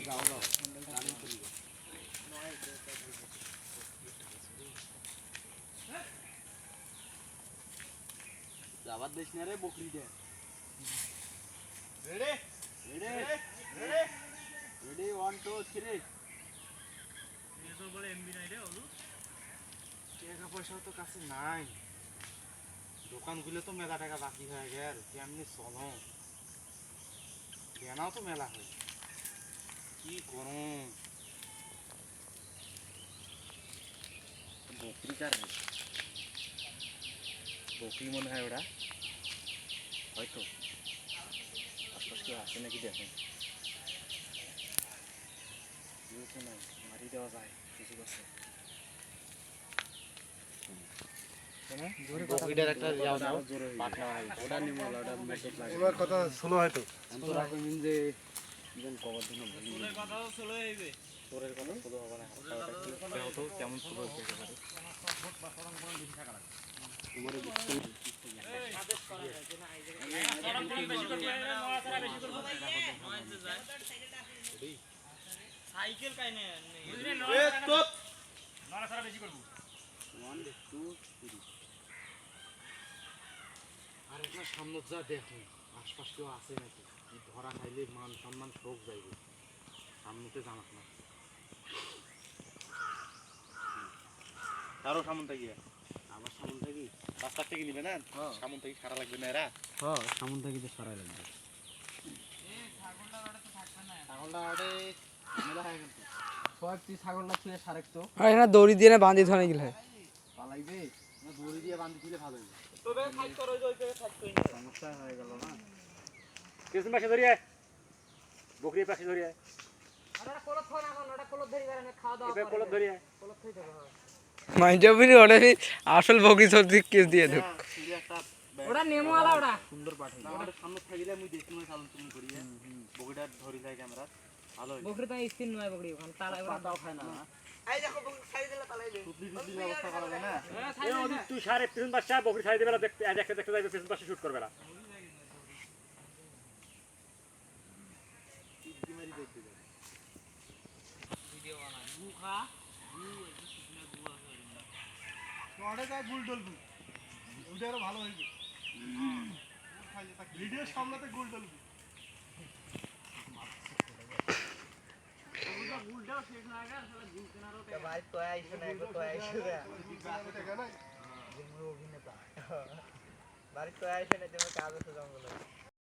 যাও যাও গাড়ি চলি যাবার দেশ না রে বকরি দে রেডি রেডি রেডি রেডি 1 2 3 ये तो बड़े एमबी নাই রে ওলু টাকা পয়সা তো কাছে নাই দোকানগুলো তো মেলা টাকা বাকি হয়ে গেল কেমনি চলো দেনাও তো মেলা হয় কি করুন বকরি কার বকরি মনে হয় ওরা হয়তো আশপাশ কেউ আসে নাকি দেখেন নাই মারি দেওয়া যায় কিছু করছে বকরিটার একটা যাও দাও পাটনা হয় ওটা নিমলা ওটা মেটেক লাগে এবার কথা শোনো হয়তো তো রাখুন যে যেন কভার দিন ভুলি তোর কথা চলে হইবে তোরের কথা শুধু হবে না হালকা হতো কেমন শুরু হতে পারে তোমারে আদেশ করা যায় যে না আইজে সরম কম বেশি করতে হয় না নয়া ছাড়া বেশি করব নয়া যে যায় সাইকেল কাইনে বুঝলি নয়া ছাড়া বেশি করব 1 2 3 আর একটা সামনে যা দেখুন আশপাশ কেউ আছে নাকি কি ধরা খাইলে মান সম্মান সব যাইবে সামনেতে জানাস না তারও সামন থেকে আবার সামন থেকে রাস্তা থেকে নিবে না সামন থেকে সারা লাগবে না এরা হ্যাঁ সামন থেকে তো সারা লাগবে ছাগলটা ওটা তো থাকবে না ছাগলটা আড়ে মেলা হয়ে গেল সব তুই ছাগলটা ছুঁয়ে সারেক তো আর এখানে দড়ি দিয়ে না বাঁধি ধরে গেলে পালাইবে না দড়ি দিয়ে বাঁধি দিলে ভালো হবে তবে খাই করো ওই জায়গায় থাকতোই না সমস্যা হয়ে গেল না কিসম পাশে ধরিয়ে বকরি পাশে ধরিয়ে আর ওটা কলত হয় না এখন ওটা কলত ধরি করে খাওয়া দাওয়া এবার কলত ধরিয়ে কলত হই যাবে মাইজবিনি ওটা আসল বকরি সর্দি কেস দিয়ে দেব একটা ওটা নেমোয়ালা ওটা সুন্দর পাঠাই না ওটা সামনে থাকিলে আমি দেখি না চালন তুমি করিয়ে বকরিটা ধরি যায় ক্যামেরা ভালো হয় বকরি তো স্কিন নয় বকরি ওখানে তালা ওরা পাতাও খায় না এই দেখো বকরি ছাড়ি দিলে তালাইবে টুপি টুপি ব্যবস্থা করা যায় না এই ওদিক তুই সারে পিছন পাশে বকরি ছাড়ি দেবে দেখতে দেখতে দেখতে যাবে পিছন পাশে শুট করবে না ভিডিও বানাই মুখা ওটা যায় গুল ডলবু ওটা আরো ভালো হইবে ভিডিও সামলাতে গুল ডলবু গুলটাও শেষ না আগে আসলে গুল কেনারও ভাই তো আইছো না একবার তো আইছো না দেখা নাই অভিনেতা বাড়ি তো আইছো না তুমি কাজ আছে জঙ্গলে